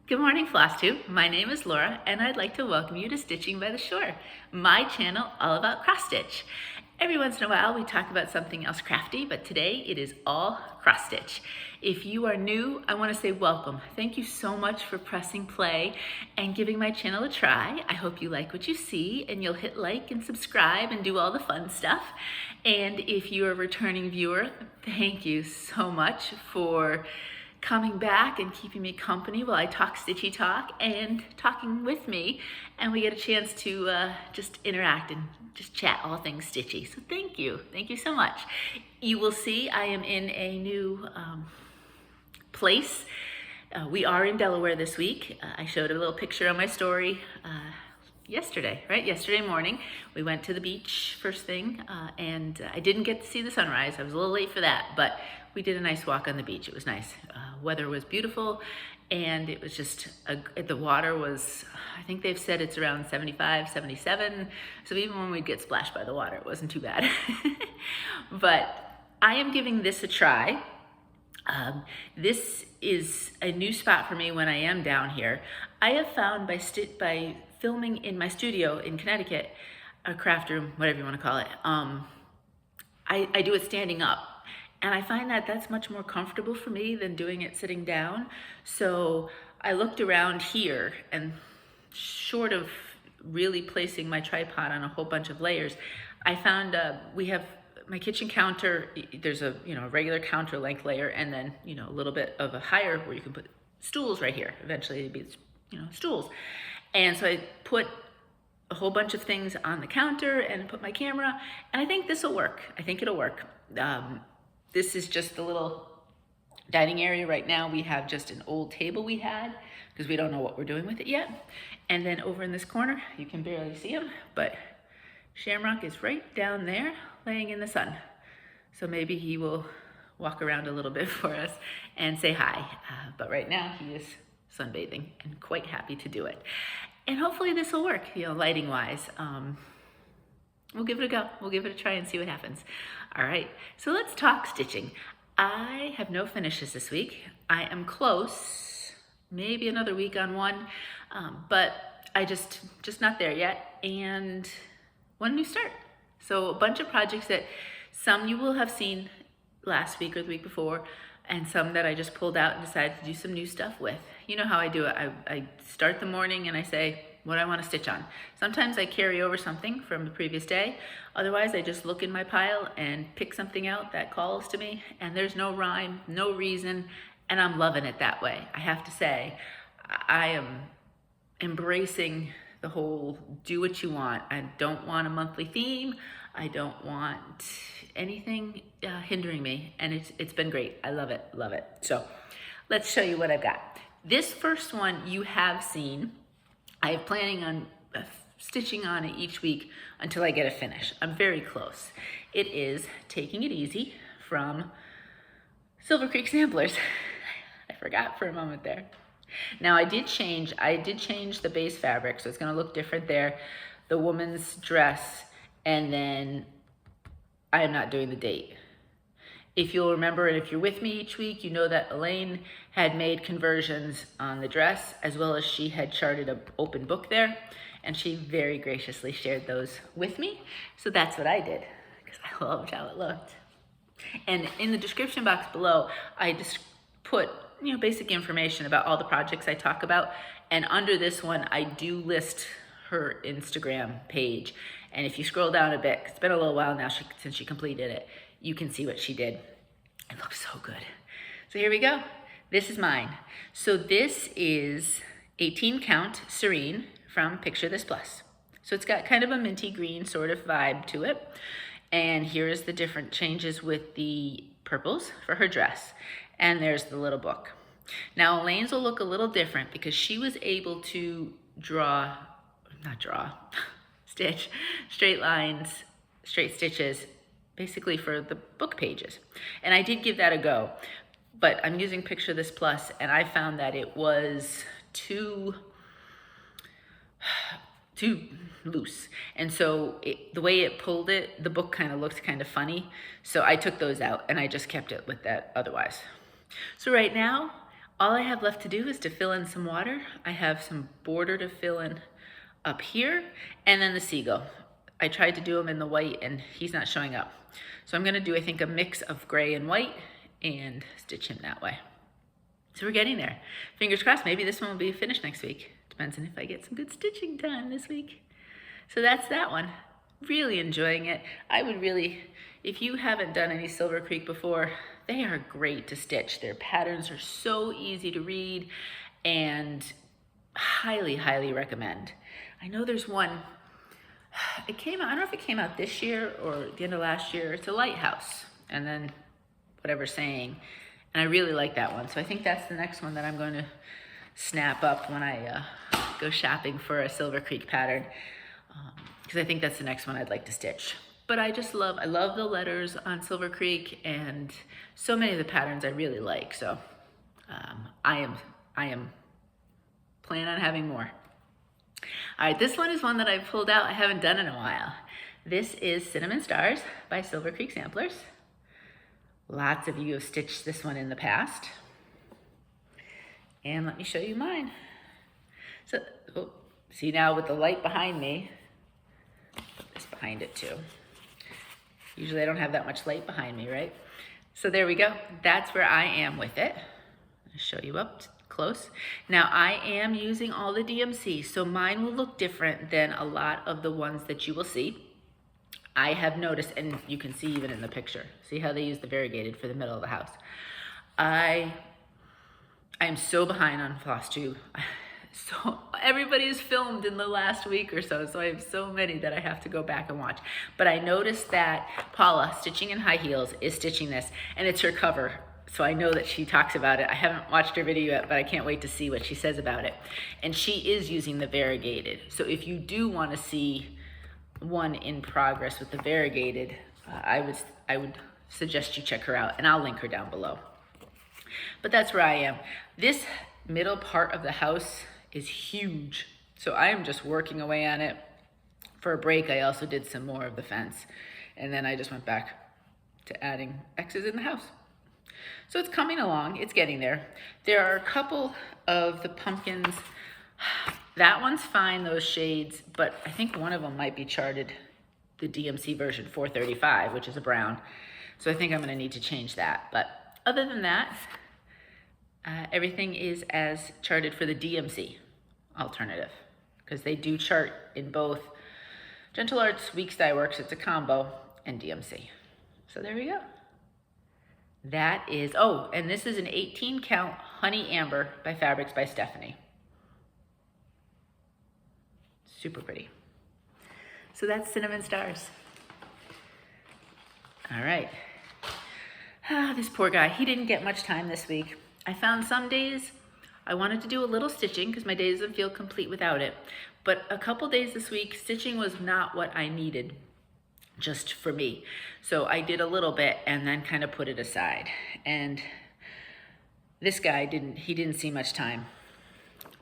Good morning, Flosstube. My name is Laura, and I'd like to welcome you to Stitching by the Shore, my channel all about cross stitch. Every once in a while, we talk about something else crafty, but today it is all cross stitch. If you are new, I want to say welcome. Thank you so much for pressing play and giving my channel a try. I hope you like what you see, and you'll hit like and subscribe and do all the fun stuff. And if you're a returning viewer, thank you so much for coming back and keeping me company while I talk stitchy talk and talking with me, and we get a chance to just interact and just chat all things stitchy. So thank you so much. You will see I am in a new place. We are in Delaware this week. I showed a little picture on my story yesterday morning. We went to the beach first thing, and I didn't get to see the sunrise. I was a little late for that, but we did a nice walk on the beach. It was nice. Weather was beautiful, and it was just, the water was, I think they've said it's around 75, 77. So even when we'd get splashed by the water, it wasn't too bad. But I am giving this a try. This is a new spot for me when I am down here. I have found by filming in my studio in Connecticut, a craft room, whatever you want to call it, I do it standing up. And I find that that's much more comfortable for me than doing it sitting down. So I looked around here, and short of really placing my tripod on a whole bunch of layers, I found we have my kitchen counter. There's a regular counter length layer, and then a little bit of a higher where you can put stools right here. Eventually it'd be stools. And so I put a whole bunch of things on the counter and put my camera, and I think this will work. I think it'll work. This is just the little dining area right now. We have just an old table we had because we don't know what we're doing with it yet. And then over in this corner, you can barely see him, but Shamrock is right down there laying in the sun. So maybe he will walk around a little bit for us and say hi. But right now he is sunbathing and quite happy to do it. And hopefully this will work, lighting wise. We'll give it a go. We'll give it a try and see what happens. All right, so let's talk stitching. I have no finishes this week. I am close, maybe another week on one, but I just not there yet, and one new start. So a bunch of projects that some you will have seen last week or the week before, and some that I just pulled out and decided to do some new stuff with. You know how I do it. I start the morning and I say what I want to stitch on. Sometimes I carry over something from the previous day. Otherwise, I just look in my pile and pick something out that calls to me, and there's no rhyme, no reason, and I'm loving it that way. I have to say, I am embracing the whole do what you want. I don't want a monthly theme. I don't want anything hindering me, and it's been great. I love it, love it. So let's show you what I've got. This first one you have seen. I am planning on stitching on it each week until I get a finish. I'm very close. It is Taking It Easy from Silver Creek Samplers. I forgot for a moment there. Now I did change the base fabric, so it's gonna look different there. The woman's dress, and then I am not doing the date. If you'll remember, and if you're with me each week, you know that Elaine had made conversions on the dress, as well as she had charted an open book there, and she very graciously shared those with me. So that's what I did, because I loved how it looked. And in the description box below, I just put basic information about all the projects I talk about, and under this one, I do list her Instagram page. And if you scroll down a bit, it's been a little while now since she completed it, you can see what she did. It looks so good. So here we go. This is mine. So this is 18 count Serene from Picture This Plus. So it's got kind of a minty green sort of vibe to it. And here's the different changes with the purples for her dress. And there's the little book. Now Elaine's will look a little different because she was able to stitch straight lines, straight stitches, basically for the book pages. And I did give that a go, but I'm using Picture This Plus, and I found that it was too loose. And so the way it pulled it, the book kind of looked kind of funny. So I took those out and I just kept it with that otherwise. So right now All I have left to do is to fill in some water. I have some border to fill in up here, and then the seagull. I tried to do him in the white and he's not showing up. So I'm gonna do, I think, a mix of gray and white and stitch him that way. So we're getting there. Fingers crossed, maybe this one will be finished next week. Depends on if I get some good stitching time this week. So that's that one. Really enjoying it. I would really, if you haven't done any Silver Creek before, they are great to stitch. Their patterns are so easy to read and highly, highly recommend. I know there's one, it came out, I don't know if it came out this year or the end of last year. It's a lighthouse and then whatever saying. And I really like that one. So I think that's the next one that I'm going to snap up when I go shopping for a Silver Creek pattern. Because I think that's the next one I'd like to stitch. But I love the letters on Silver Creek and so many of the patterns I really like. So I am planning on having more. All right, this one is one that I pulled out. I haven't done in a while. This is Cinnamon Stars by Silver Creek Samplers. Lots of you have stitched this one in the past. And let me show you mine. So, see now with the light behind me, put this behind it too. Usually I don't have that much light behind me, right? So there we go. That's where I am with it. I'll show you up close. Now I am using all the DMC, so mine will look different than a lot of the ones that you will see. I have noticed, and you can see even in the picture, see how they use the variegated for the middle of the house. I am so behind on Flosstube. So everybody's filmed in the last week or so, so I have so many that I have to go back and watch. But I noticed that Paula, Stitching in High Heels, is stitching this, and it's her cover. So I know that she talks about it. I haven't watched her video yet, but I can't wait to see what she says about it. And she is using the variegated. So if you do want to see one in progress with the variegated, I would suggest you check her out, and I'll link her down below. But that's where I am. This middle part of the house is huge. So I am just working away on it. For a break, I also did some more of the fence. And then I just went back to adding X's in the house. So it's coming along, it's getting there. There are a couple of the pumpkins. That one's fine, those shades, but I think one of them might be charted the DMC version 435, which is a brown. So I think I'm gonna need to change that. But other than that, everything is as charted for the DMC alternative, because they do chart in both Gentle Arts, Weeks Dye Works, it's a combo, and DMC. So there we go. That is, oh, and this is an 18 count Honey Amber by Fabrics by Stephanie. Super pretty. So that's Cinnamon Stars. All right. This poor guy, he didn't get much time this week. I found some days I wanted to do a little stitching because my day doesn't feel complete without it. But a couple days this week, stitching was not what I needed just for me. So I did a little bit and then kind of put it aside. And this guy didn't see much time.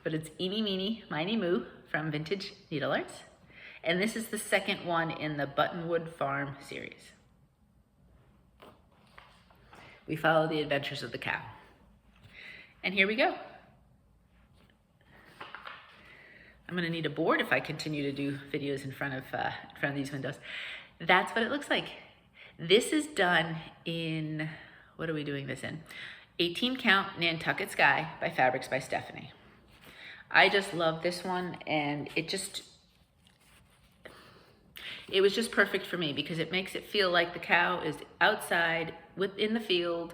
But it's Eeny, Meeny, Miny, Moo from Vintage Needlearts. And this is the second one in the Buttonwood Farm series. We follow the adventures of the cow. And here we go. I'm gonna need a board if I continue to do videos in front of these windows. That's what it looks like. This is done in, what are we doing this in? 18 count Nantucket Sky by Fabrics by Stephanie. I just love this one, and it was just perfect for me because it makes it feel like the cow is outside within the field,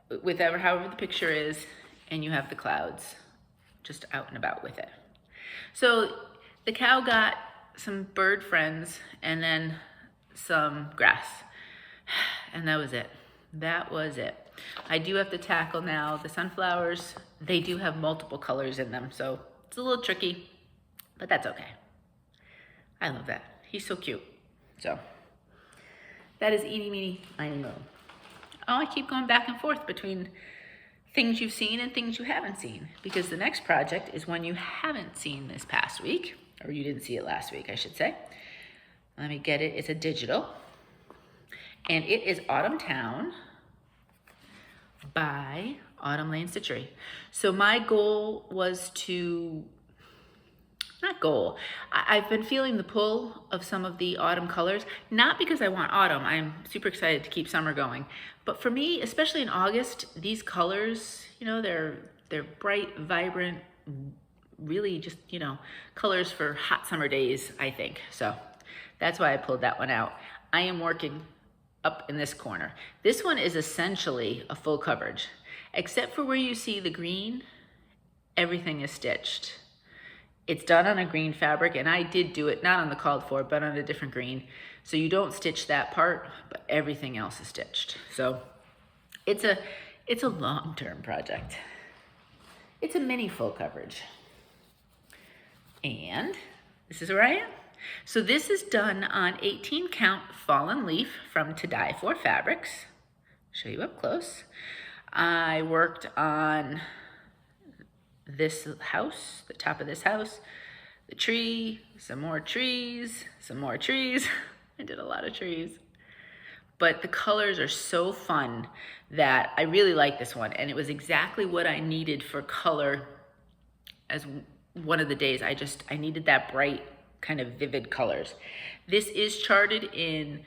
however the picture is, and you have the clouds just out and about with it. So the cow got some bird friends and then some grass, and that was it. That was it. I do have to tackle now the sunflowers. They do have multiple colors in them, so it's a little tricky, but that's okay. I love that. He's so cute. So that is Eeny, Meeny, Miny, Moo. Oh, I keep going back and forth between things you've seen and things you haven't seen, because the next project is one you haven't seen this past week, or you didn't see it last week, I should say. Let me get it. It's a digital, and it is Autumn Towne by Autumn Lane Stitchery. So my goal was to, not goal, I've been feeling the pull of some of the autumn colors, not because I want autumn, I'm super excited to keep summer going, but for me, especially in August, these colors, you know, they're bright, vibrant, really just, you know, colors for hot summer days, I think. So that's why I pulled that one out. I am working up in this corner. This one is essentially a full coverage, except for where you see the green, everything is stitched. It's done on a green fabric, and I did do it, not on the called for, but on a different green. So you don't stitch that part, but everything else is stitched. So it's a long-term project. It's a mini full coverage. And this is where I am. So this is done on 18 count fallen leaf from To Die For fabrics. Show you up close. I worked on this house, the top of this house, the tree, some more trees, some more trees. I did a lot of trees. But the colors are so fun that I really like this one. And it was exactly what I needed for color as one of the days. I needed that bright, kind of vivid colors. This is charted in,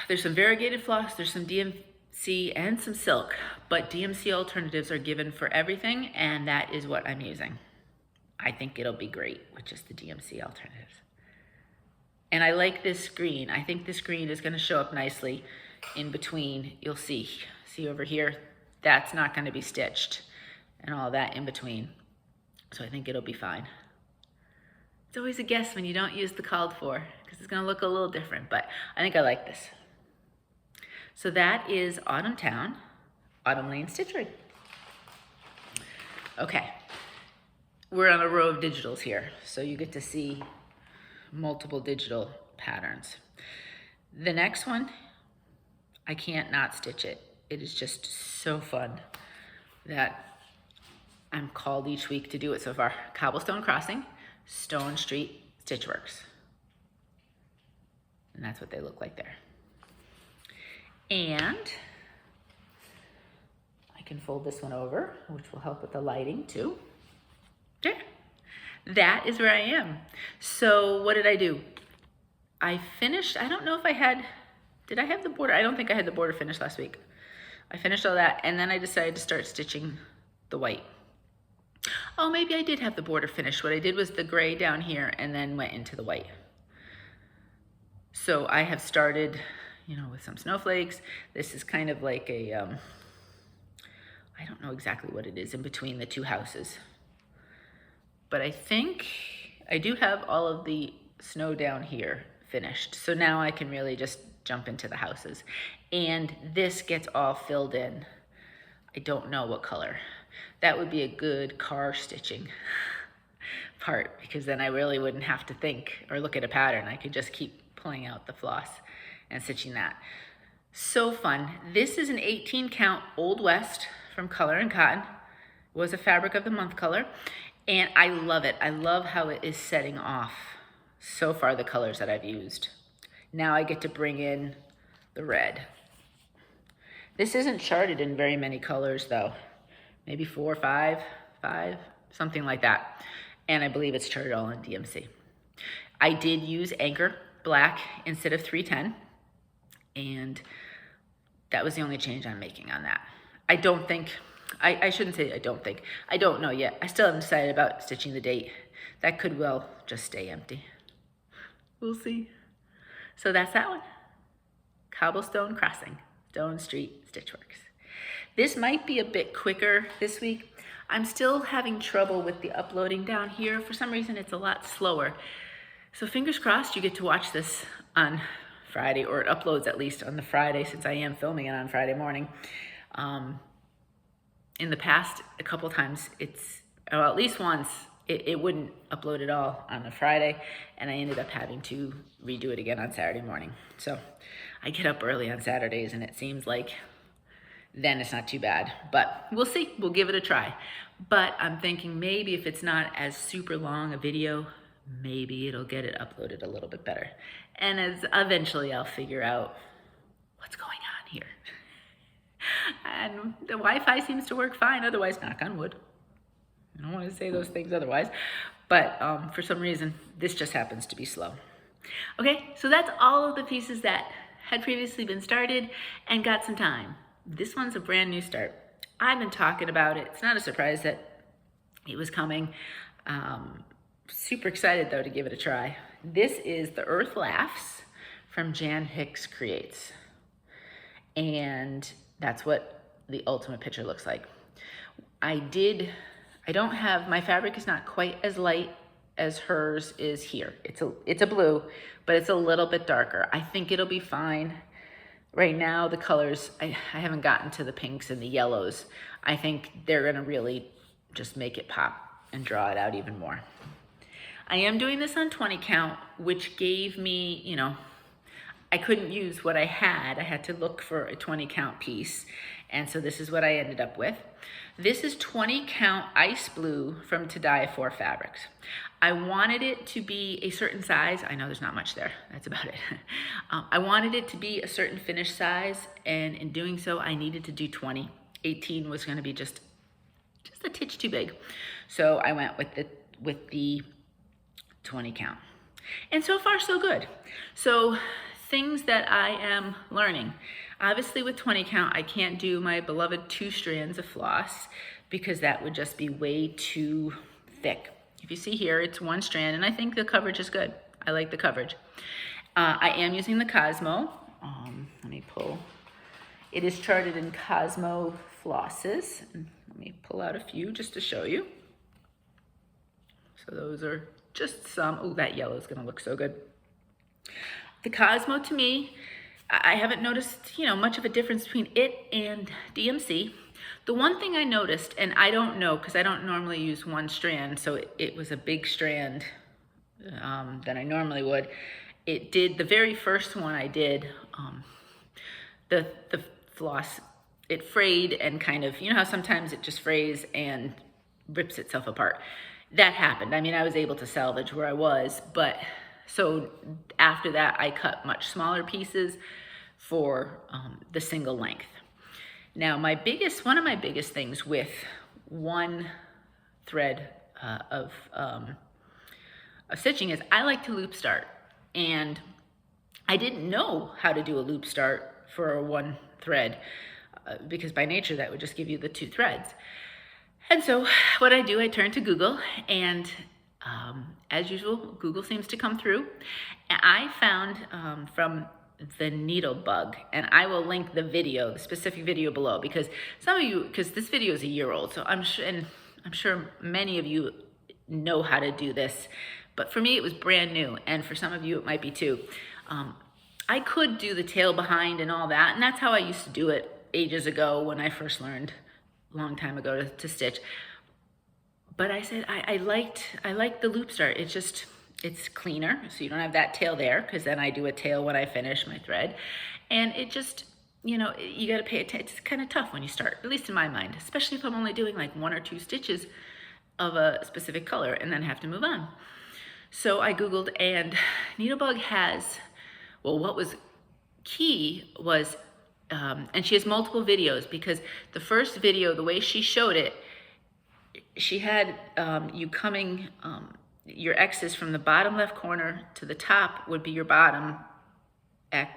there's some variegated floss, there's some DMC and some silk, but DMC alternatives are given for everything, and that is what I'm using. I think it'll be great with just the DMC alternatives. And I like this green. I think this green is gonna show up nicely in between. You'll see over here, that's not gonna be stitched and all that in between. So I think it'll be fine. It's always a guess when you don't use the called for, because it's gonna look a little different, but I think I like this. So that is Autumn Towne, Autumn Lane Stitchery. Okay, we're on a row of digitals here, so you get to see multiple digital patterns. The next one, I can't not stitch it. It is just so fun that I'm called each week to do it so far. Cobblestone Crossing, Stone Street Stitchworks. And that's what they look like there. And I can fold this one over, which will help with the lighting too. There. That is where I am. So what did I do? I finished, I don't know if I had, did I have the border? I don't think I had the border finished last week. I finished all that, and then I decided to start stitching the white. Oh, maybe I did have the border finished. What I did was the gray down here and then went into the white. So I have started, you know, with some snowflakes. This is kind of like a, I don't know exactly what it is in between the two houses. But I think I do have all of the snow down here finished. So now I can really just jump into the houses. And this gets all filled in. I don't know what color. That would be a good car stitching part, because then I really wouldn't have to think or look at a pattern. I could just keep pulling out the floss and stitching that. So fun. This is an 18 count Old West from Color and Cotton. It was a fabric of the month color, and I love it. I love how it is setting off so far the colors that I've used. Now I get to bring in the red. This isn't charted in very many colors though. Maybe 4, 5, something like that. And I believe it's charted all in DMC. I did use Anchor Black instead of 310. And that was the only change I'm making on that. I don't think, I shouldn't say I don't think. I don't know yet. I still haven't decided about stitching the date. That could well just stay empty. We'll see. So that's that one. Cobblestone Crossing, Stone Street Stitchworks. This might be a bit quicker this week. I'm still having trouble with the uploading down here. For some reason, it's a lot slower. So fingers crossed you get to watch this on Friday, or it uploads at least on the Friday, since I am filming it on Friday morning. In the past, a couple times, at least once, it wouldn't upload at all on a Friday, and I ended up having to redo it again on Saturday morning. So I get up early on Saturdays, and it seems like then it's not too bad, but we'll see. We'll give it a try. But I'm thinking maybe if it's not as super long a video, maybe it'll get it uploaded a little bit better. And as eventually I'll figure out what's going on here. And the Wi-Fi seems to work fine, otherwise, knock on wood. I don't want to say those things otherwise, but for some reason, this just happens to be slow. Okay, so that's all of the pieces that had previously been started and got some time. This one's a brand new start. I've been talking about it. It's not a surprise that it was coming. Super excited though to give it a try. This is The Earth Laughs from Jan Hicks Creates. And that's what the ultimate picture looks like. I don't have, my fabric is not quite as light as hers is here. It's a blue, but it's a little bit darker. I think it'll be fine. Right now, the colors, I haven't gotten to the pinks and the yellows. I think they're gonna really just make it pop and draw it out even more. I am doing this on 20 count, which gave me, you know, I couldn't use what I had. I had to look for a 20 count piece. And so this is what I ended up with. This is 20 count ice blue from To Die For Fabrics. I wanted it to be a certain size. I know there's not much there, that's about it. I wanted it to be a certain finish size, and in doing so, I needed to do 20. 18 was gonna be just a titch too big. So I went with the 20 count. And so far, so good. So things that I am learning. Obviously with 20 count, I can't do my beloved 2 strands of floss because that would just be way too thick. If you see here, it's 1 strand, and I think the coverage is good. I like the coverage. I am using the Cosmo. Let me pull. It is charted in Cosmo flosses. Let me pull out a few just to show you. So those are just some. Oh, that yellow is gonna look so good. The Cosmo, to me, I haven't noticed, you know, much of a difference between it and DMC. The one thing I noticed, and I don't know, because I don't normally use 1 strand, so it was a big strand than I normally would. It did, the very first one I did, the floss, it frayed and kind of, you know how sometimes it just frays and rips itself apart. That happened. I mean, I was able to salvage where I was, but so after that, I cut much smaller pieces for the single length. Now, one of my biggest things with 1 thread of stitching is I like to loop start. And I didn't know how to do a loop start for a 1 thread because by nature that would just give you the 2 threads. And so what I do, I turn to Google, and as usual, Google seems to come through. And I found from the Needle Bug, and I will link the video, the specific video below, because some of you, because this video is a year old, so I'm sure many of you know how to do this, but for me it was brand new, and for some of you it might be too. I could do the tail behind and all that, and that's how I used to do it ages ago when I first learned, a long time ago, to stitch. But I said I like the loop start. It's cleaner, so you don't have that tail there, because then I do a tail when I finish my thread. And it just, you know, you gotta pay attention. It's kind of tough when you start, at least in my mind, especially if I'm only doing like 1 or 2 stitches of a specific color and then have to move on. So I Googled, and Needlebug has, well, what was key was, and she has multiple videos, because the first video, the way she showed it, she had you coming, your X's from the bottom left corner to the top would be your bottom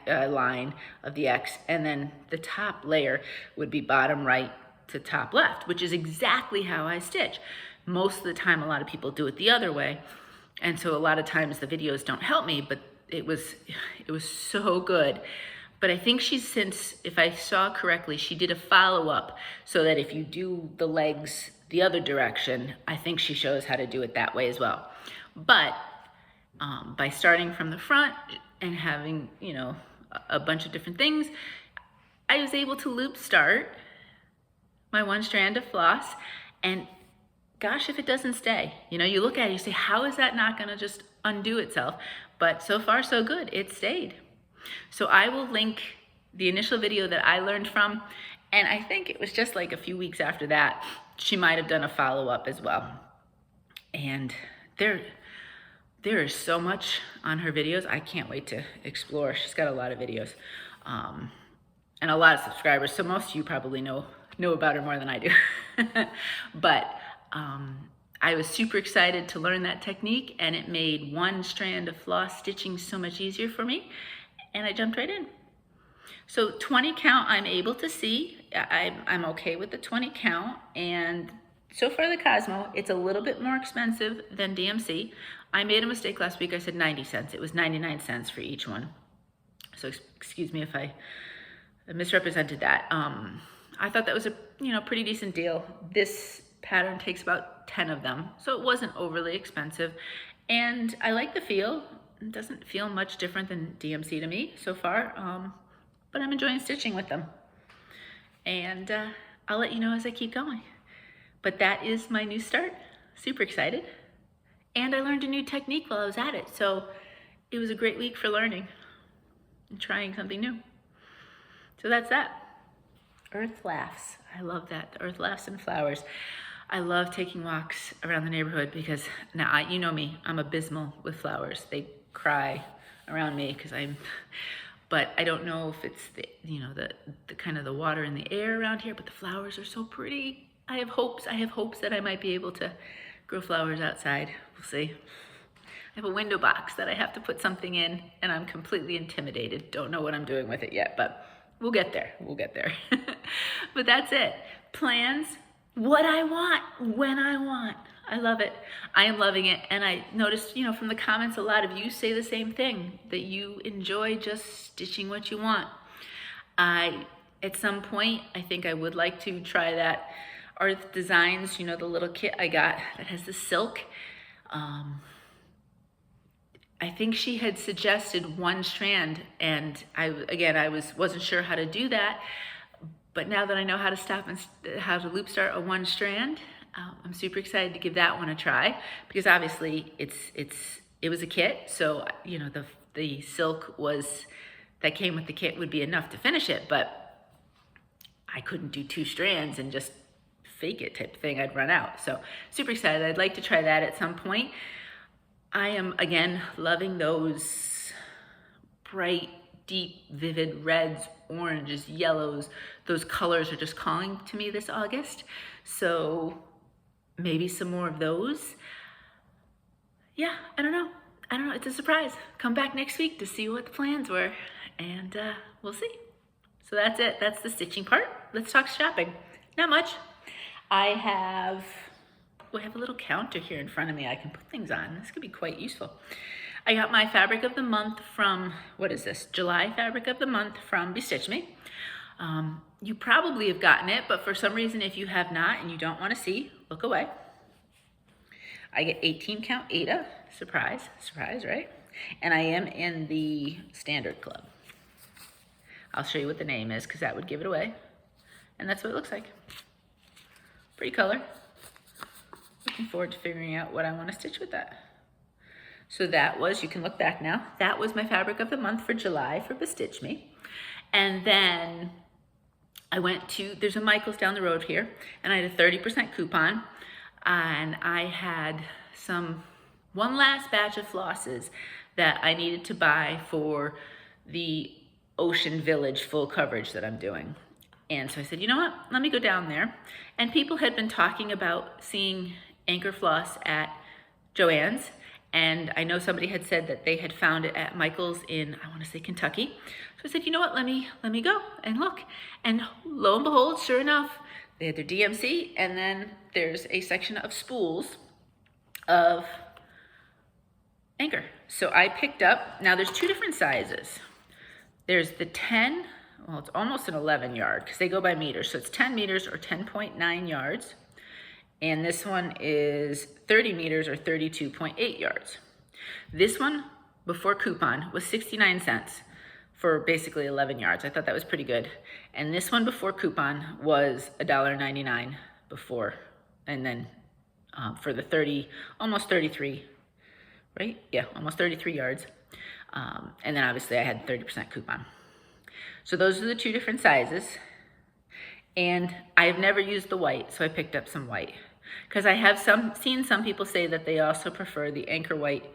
line of the X, and then the top layer would be bottom right to top left, which is exactly how I stitch. Most of the time, a lot of people do it the other way, and so a lot of times the videos don't help me, but it was so good. But I think she's since, if I saw correctly, she did a follow-up so that if you do the legs the other direction, I think she shows how to do it that way as well. But by starting from the front and having, you know, a bunch of different things, I was able to loop start my 1 strand of floss, and gosh, if it doesn't stay. You know, you look at it, you say, how is that not gonna just undo itself? But so far, so good, it stayed. So I will link the initial video that I learned from, and I think it was just like a few weeks after that, she might have done a follow-up as well. And there is so much on her videos. I can't wait to explore. She's got a lot of videos. and a lot of subscribers, so most of you probably know about her more than I do. But I was super excited to learn that technique, and it made one strand of floss stitching so much easier for me, and I jumped right in. So 20 count I'm able to see. I'm okay with the 20 count, and so far the Cosmo, it's a little bit more expensive than DMC. I made a mistake last week. I said 90 cents. It was 99 cents for each one. So excuse me if I misrepresented that. I thought that was a pretty decent deal. This pattern takes about 10 of them, so it wasn't overly expensive. And I like the feel. It doesn't feel much different than DMC to me so far, but I'm enjoying stitching with them. And I'll let you know as I keep going. But that is my new start. Super excited. And I learned a new technique while I was at it. So it was a great week for learning and trying something new. So that's that. Earth laughs. I love that. The earth laughs and flowers. I love taking walks around the neighborhood because now, you know me, I'm abysmal with flowers. They cry around me because but I don't know if it's the kind of the water in the air around here, but the flowers are so pretty. I have hopes that I might be able to grow flowers outside. We'll see. I have a window box that I have to put something in, and I'm completely intimidated. Don't know what I'm doing with it yet, but we'll get there. We'll get there. But that's it. Plans, what I want, when I want. I love it. I am loving it. And I noticed, from the comments, a lot of you say the same thing, that you enjoy just stitching what you want. At some point, I think I would like to try that Earth Designs, the little kit I got that has the silk. I think she had suggested one strand, and I wasn't sure how to do that. But now that I know how to loop start a one strand, I'm super excited to give that one a try, because obviously it was a kit, so the silk that came with the kit would be enough to finish it, but I couldn't do 2 strands and just fake it type thing. I'd run out. So super excited. I'd like to try that at some point. I am again loving those bright, deep, vivid reds, oranges, yellows. Those colors are just calling to me this August. So maybe some more of those. Yeah, I don't know. It's a surprise. Come back next week to see what the plans were, and we'll see. So that's it. That's the stitching part. Let's talk shopping. Not much. I have a little counter here in front of me I can put things on. This could be quite useful. I got my fabric of the month from, what is this? July fabric of the month from Bestitchme. You probably have gotten it, but for some reason, if you have not and you don't want to see, look away. I get 18 count Ada. Surprise, surprise, right? And I am in the standard club. I'll show you what the name is because that would give it away. And that's what it looks like. Pretty color. Looking forward to figuring out what I want to stitch with that. So that was, you can look back now, that was my fabric of the month for July for Bestitchme. And then I went to, there's a Michael's down the road here, and I had a 30% coupon, and I had one last batch of flosses that I needed to buy for the Ocean Village full coverage that I'm doing. And so I said, you know what, let me go down there. And people had been talking about seeing anchor floss at Joann's. And I know somebody had said that they had found it at Michael's in, I want to say Kentucky. So I said, you know what, let me go and look. And lo and behold, sure enough, they had their DMC, and then there's a section of spools of anchor. So I picked up, now there's 2 different sizes. There's the 10, well, it's almost an 11 yard because they go by meters. So it's 10 meters or 10.9 yards. And this one is 30 meters or 32.8 yards. This one, before coupon, was 69 cents for basically 11 yards. I thought that was pretty good. And this one before coupon was $1.99 before. And then for the almost 33, right? Yeah, almost 33 yards. And then obviously I had 30% coupon. So those are the 2 different sizes. And I've never used the white, so I picked up some white. Because I have seen some people say that they also prefer the anchor white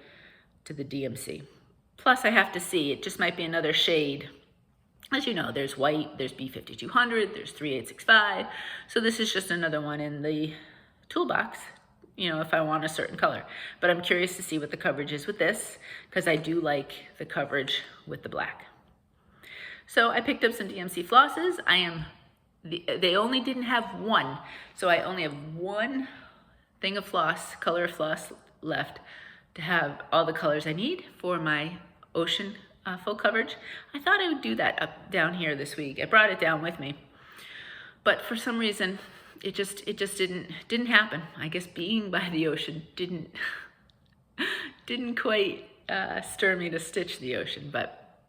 to the DMC. Plus I have to see, it just might be another shade As you know, there's white, there's B5200, there's 3865. So this is just another one in the toolbox, you know, if I want a certain color. But I'm curious to see what the coverage is with this, because I do like the coverage with the black. So I picked up some DMC flosses. They only didn't have one, so I only have one thing of floss, color of floss left to have all the colors I need for my ocean full coverage. I thought I would do that down here this week. I brought it down with me, but for some reason it just didn't happen. I guess being by the ocean didn't quite stir me to stitch the ocean, but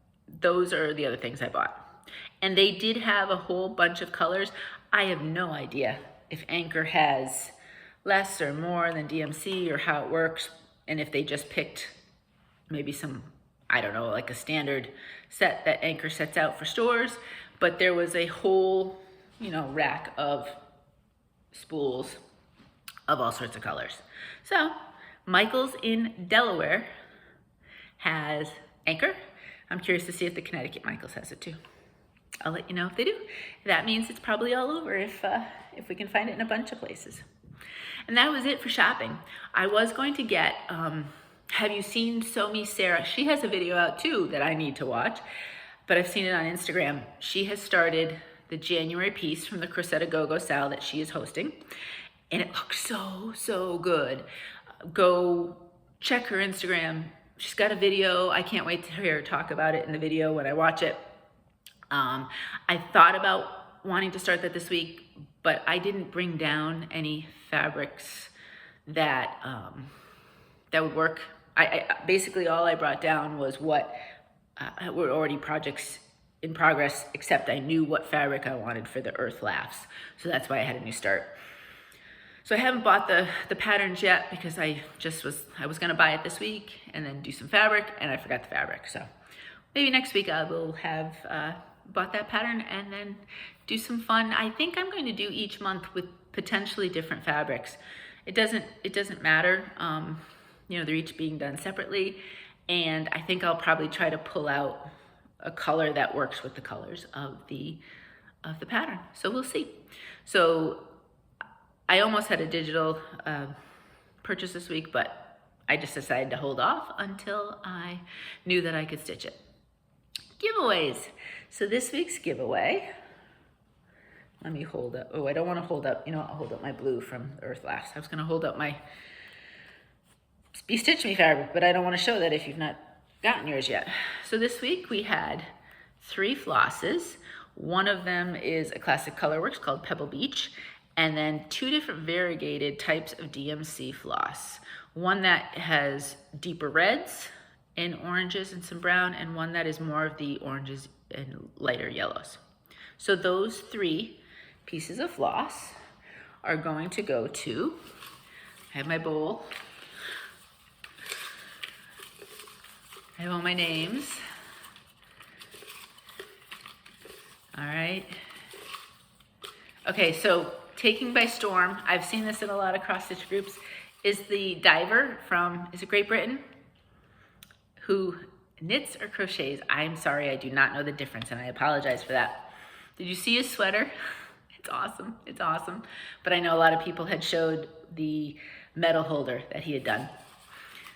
those are the other things I bought. And they did have a whole bunch of colors. I have no idea if Anchor has less or more than DMC or how it works, and if they just picked maybe some, I don't know, like a standard set that Anchor sets out for stores. But there was a whole, you know, rack of spools of all sorts of colors. So Michael's in Delaware has Anchor. I'm curious to see if the Connecticut Michael's has it too. I'll let you know if they do. That means it's probably all over if we can find it in a bunch of places. And that was it for shopping. I was going to get, have you seen Sew Me Sarah? She has a video out too that I need to watch, but I've seen it on Instagram. She has started the January piece from the Crocetta Go-Go Sal that she is hosting, and it looks so good. Go check her Instagram. She's got a video. I can't wait to hear her talk about it in the video when I watch it. I thought about wanting to start that this week, but I didn't bring down any fabrics that that would work. I basically all I brought down was what were already projects in progress, except I knew what fabric I wanted for the Earth Laughs. So that's why I had a new start. So I haven't bought the patterns yet because I was gonna buy it this week and then do some fabric, and I forgot the fabric. So maybe next week I will have bought that pattern and then do some fun. I think I'm going to do each month with potentially different fabrics. It doesn't matter. You know, they're each being done separately, and I think I'll probably try to pull out a color that works with the colors of the pattern. So we'll see. So I almost had a digital purchase this week, but I just decided to hold off until I knew that I could stitch it. Giveaways. So this week's giveaway, let me hold up. Oh, I don't want to hold up. You know, I'll hold up my blue from Earth Laughs. I was going to hold up my Bestitchme fabric, but I don't want to show that if you've not gotten yours yet. So this week we had 3 flosses. One of them is a classic colorworks called Pebble Beach, and then 2 different variegated types of DMC floss. One that has deeper reds and oranges and some brown, and one that is more of the oranges and lighter yellows. So those 3 pieces of floss are going to go to, I have my bowl, I have all my names. All right. Okay, so Taking by Storm, I've seen this in a lot of cross-stitch groups, is the diver from, is it Great Britain? Who knits or crochets. I'm sorry, I do not know the difference, and I apologize for that. Did you see his sweater? It's awesome, it's awesome. But I know a lot of people had showed the medal holder that he had done.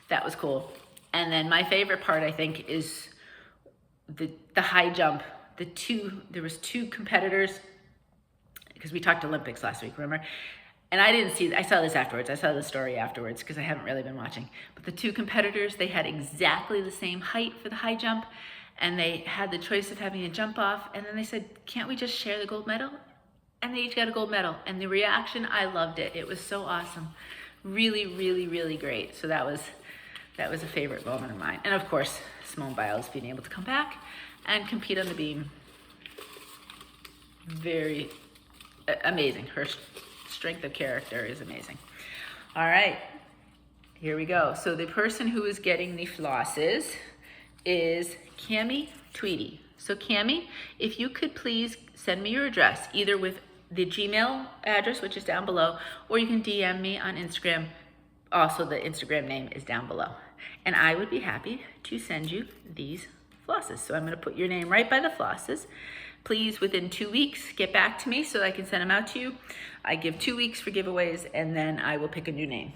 That was cool. And then my favorite part, I think, is the high jump. There was 2 competitors, because we talked Olympics last week, remember? And I saw this afterwards. I saw the story afterwards because I haven't really been watching. But the 2 competitors, they had exactly the same height for the high jump, and they had the choice of having a jump off, and then they said, can't we just share the gold medal? And they each got a gold medal. And the reaction, I loved it. It was so awesome. Really, really, really great. So that was a favorite moment of mine. And of course, Simone Biles being able to come back and compete on the beam. Very amazing. Her strength of character is amazing. All right, here we go. So the person who is getting the flosses is Cami Tweedy. So Cami, if you could please send me your address, either with the Gmail address, which is down below, or you can DM me on Instagram. Also, the Instagram name is down below. And I would be happy to send you these flosses. So I'm going to put your name right by the flosses. Please, within 2 weeks, get back to me so that I can send them out to you. I give 2 weeks for giveaways, and then I will pick a new name.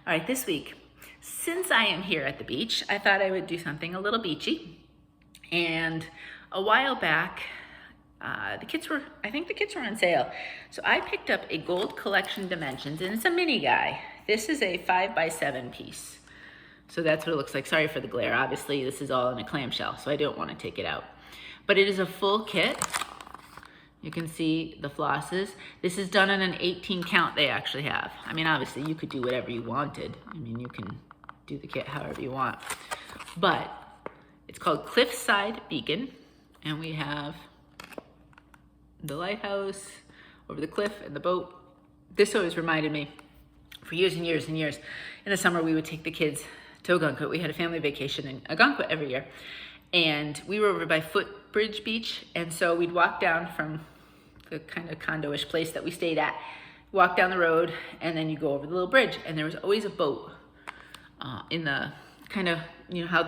All right, this week, since I am here at the beach, I thought I would do something a little beachy. And a while back, I think the kits were on sale. So I picked up a Gold Collection Dimensions, and it's a mini guy. This is a 5x7 piece. So that's what it looks like. Sorry for the glare. Obviously, this is all in a clamshell, so I don't want to take it out. But it is a full kit. You can see the flosses. This is done in an 18 count they actually have. I mean, obviously, you could do whatever you wanted. I mean, you can do the kit however you want. But it's called Cliffside Beacon, and we have the lighthouse over the cliff and the boat. This always reminded me, for years and years and years, in the summer we would take the kids to Ogunquit. We had a family vacation in Ogunquit every year, and we were over by Footbridge Beach, and so we'd walk down from the kind of condo-ish place that we stayed at, walk down the road, and then you go over the little bridge, and there was always a boat in the kind of, you know how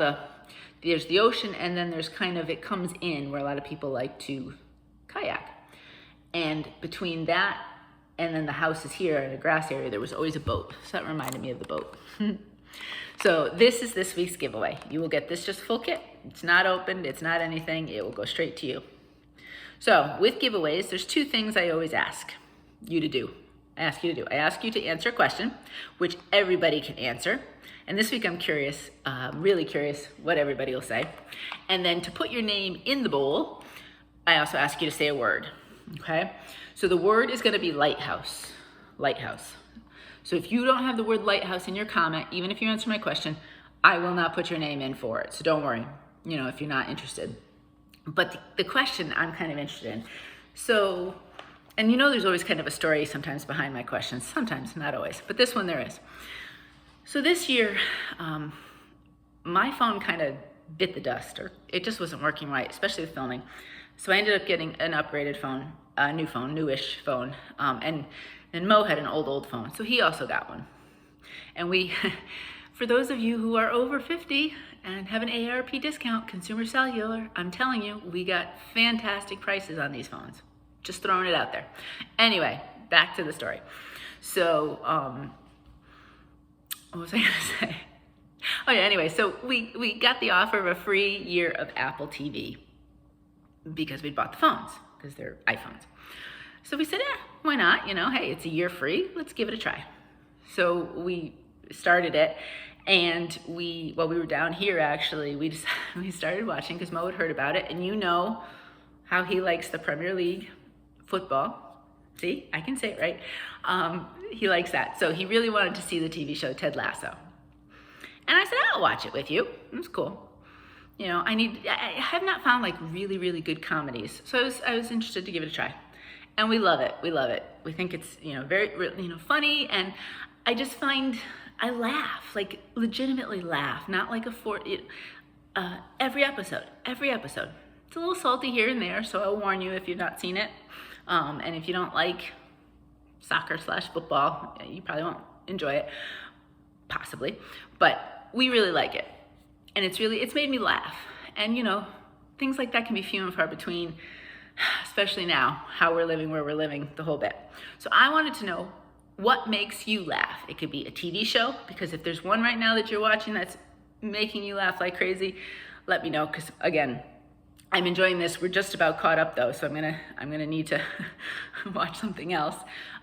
there's the ocean, and then there's kind of, it comes in where a lot of people like to kayak. And between that and then the houses here in the grass area, there was always a boat. So that reminded me of the boat. So this is this week's giveaway. You will get this just full kit. It's not opened, it's not anything. It will go straight to you. So with giveaways, there's 2 things I always ask you to do. I ask you to answer a question, which everybody can answer. And this week I'm curious, really curious what everybody will say. And then to put your name in the bowl, I also ask you to say a word. Okay, so the word is going to be lighthouse. Lighthouse. So if you don't have the word lighthouse in your comment, even if you answer my question, I will not put your name in for it. So don't worry, you know, if you're not interested. But the question I'm kind of interested in. So, and you know there's always kind of a story sometimes behind my questions. Sometimes, not always. But this one there is. So this year, my phone kind of bit the dust, or it just wasn't working right, especially with filming. So I ended up getting an upgraded phone, a new phone, newish phone, and Mo had an old phone, so he also got one. And we, for those of you who are over 50 and have an AARP discount, Consumer Cellular, I'm telling you, we got fantastic prices on these phones. Just throwing it out there. Anyway, back to the story. So, what was I gonna say? Oh yeah, anyway, so we got the offer of a free year of Apple TV because we'd bought the phones, because they're iPhones. So we said, why not? You know, hey, it's a year free, let's give it a try. So we started it, and while we were down here, actually, we started watching, because Mo had heard about it, and you know how he likes the Premier League football. See, I can say it right. He likes that. So he really wanted to see the TV show Ted Lasso. And I said, I'll watch it with you. It was cool. You know, I have not found like really, really good comedies. So I was interested to give it a try. And we love it. We love it. We think it's, you know, very, you know, funny. And I just find I laugh, like legitimately laugh, not like every episode. It's a little salty here and there. So I'll warn you if you've not seen it. And if you don't like soccer/football, you probably won't enjoy it, possibly. But we really like it. And it's made me laugh. And you know, things like that can be few and far between, especially now, how we're living, where we're living, the whole bit. So I wanted to know what makes you laugh. It could be a TV show, because if there's one right now that you're watching that's making you laugh like crazy, let me know, because again, I'm enjoying this. We're just about caught up though, so I'm gonna need to watch something else.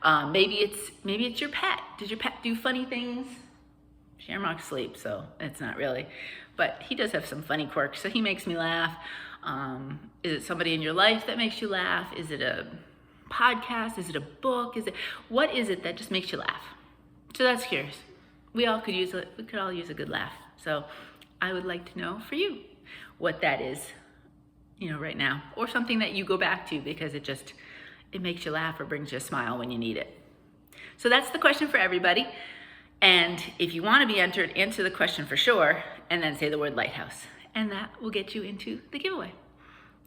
Maybe it's your pet. Did your pet do funny things? Shamrock sleeps, so it's not really. But he does have some funny quirks, so he makes me laugh. Is it somebody in your life that makes you laugh? Is it a podcast? Is it a book? What is it that just makes you laugh? So that's curious. We could all use a good laugh. So I would like to know for you what that is, you know, right now, or something that you go back to because it makes you laugh or brings you a smile when you need it. So that's the question for everybody. And if you want to be entered, answer the question for sure, and then say the word lighthouse. And that will get you into the giveaway.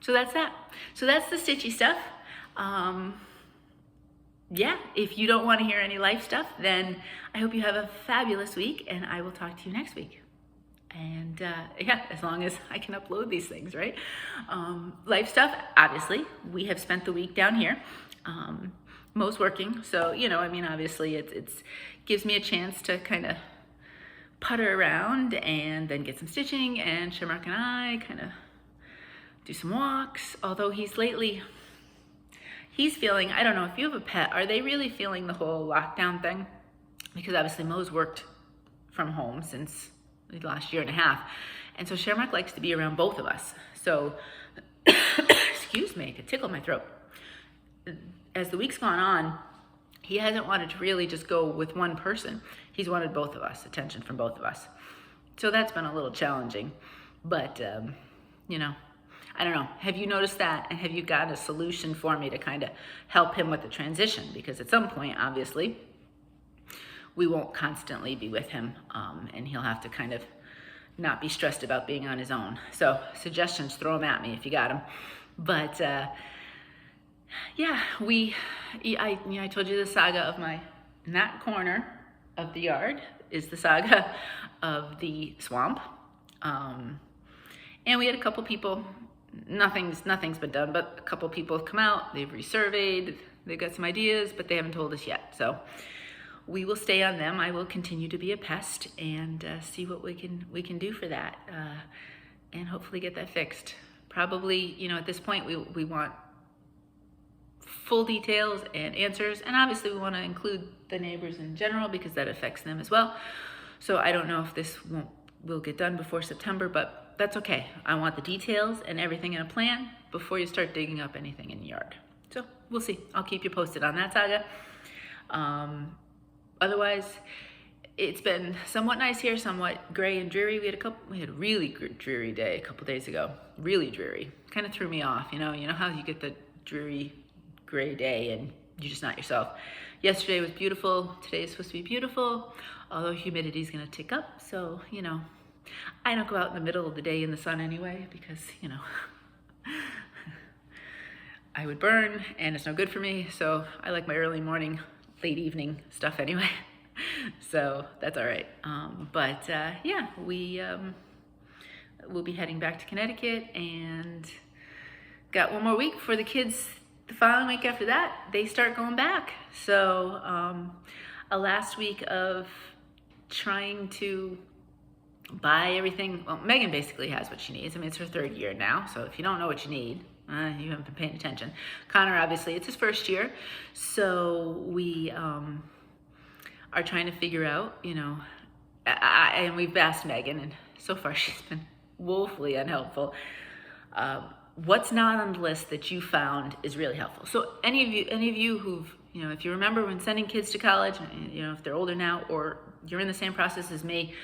So that's that. So that's the stitchy stuff. Yeah, if you don't want to hear any life stuff, then I hope you have a fabulous week, and I will talk to you next week. And yeah, as long as I can upload these things, right? Life stuff, obviously, we have spent the week down here. Mo's working, so, you know, I mean, obviously it's gives me a chance to kind of putter around and then get some stitching, and Shamrock and I kind of do some walks, although he's feeling, I don't know, if you have a pet, are they really feeling the whole lockdown thing? Because obviously Mo's worked from home since the last year and a half, and so Shamrock likes to be around both of us. So, excuse me, it tickled my throat. As the week's gone on, he hasn't wanted to really just go with one person. He's wanted both of us, attention from both of us. So that's been a little challenging, but you know, I don't know. Have you noticed that? And have you got a solution for me to kind of help him with the transition? Because at some point, obviously, we won't constantly be with him, and he'll have to kind of not be stressed about being on his own. So suggestions, throw them at me if you got them. But yeah, I told you the saga of that corner of the yard is the saga of the swamp. And we had a couple people, nothing's been done, but a couple people have come out, they've resurveyed, they've got some ideas, but they haven't told us yet. So we will stay on them. I will continue to be a pest and see what we can do for that, and hopefully get that fixed. Probably, you know, at this point we want full details and answers, and obviously we want to include the neighbors in general because that affects them as well. So I don't know if this will get done before September, but that's okay. I want the details and everything in a plan before you start digging up anything in the yard. So we'll see. I'll keep you posted on that saga. Otherwise, it's been somewhat nice here, somewhat gray and dreary. We had a really dreary day a couple days ago. Really dreary. Kind of threw me off. You know how you get the dreary gray day and you're just not yourself. Yesterday was beautiful. Today is supposed to be beautiful, although humidity is going to tick up. So, you know, I don't go out in the middle of the day in the sun anyway because, you know, I would burn and it's no good for me. So I like my early morning, late evening stuff anyway. So that's all right. But yeah, we'll be heading back to Connecticut and got one more week for the kids. The following week after that, they start going back. So a last week of trying to buy everything. Well, Megan basically has what she needs. I mean, it's her 3rd year now. So if you don't know what you need, you haven't been paying attention. Connor, obviously, it's his 1st year. So we are trying to figure out, you know, and we've asked Megan, and so far she's been woefully unhelpful. What's not on the list that you found is really helpful. So any of you who've, you know, if you remember when sending kids to college, you know, if they're older now or you're in the same process as me,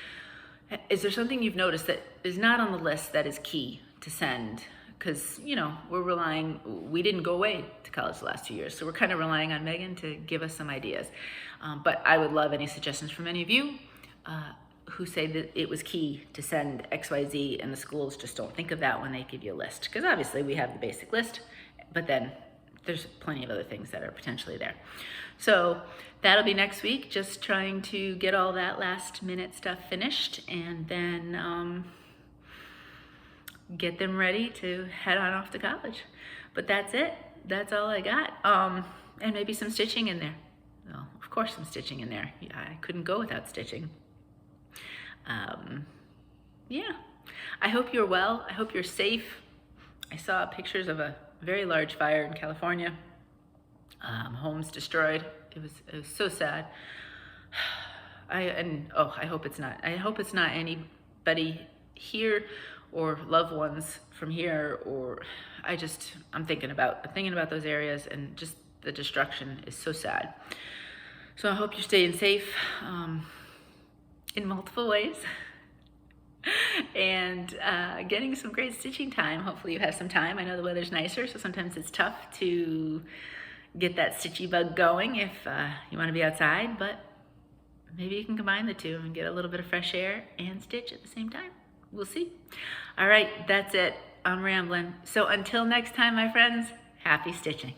is there something you've noticed that is not on the list that is key to send? Because, you know, we didn't go away to college the last 2 years, so we're kind of relying on Megan to give us some ideas. But I would love any suggestions from any of you who say that it was key to send XYZ and the schools just don't think of that when they give you a list. Because obviously we have the basic list, but then there's plenty of other things that are potentially there. So that'll be next week, just trying to get all that last minute stuff finished and then get them ready to head on off to college. But that's it. That's all I got. And maybe some stitching in there. Well, of course some stitching in there. I couldn't go without stitching. Yeah, I hope you're well. I hope you're safe. I saw pictures of a very large fire in California. Homes destroyed. It was so sad. I hope it's not. I hope it's not anybody here or loved ones from here. Or I'm thinking about those areas, and just the destruction is so sad. So I hope you're staying safe. In multiple ways, and getting some great stitching time. Hopefully you have some time. I know the weather's nicer, so sometimes it's tough to get that stitchy bug going if you want to be outside, but maybe you can combine the two and get a little bit of fresh air and stitch at the same time. We'll see. All right, that's it. I'm rambling. So until next time, my friends, happy stitching.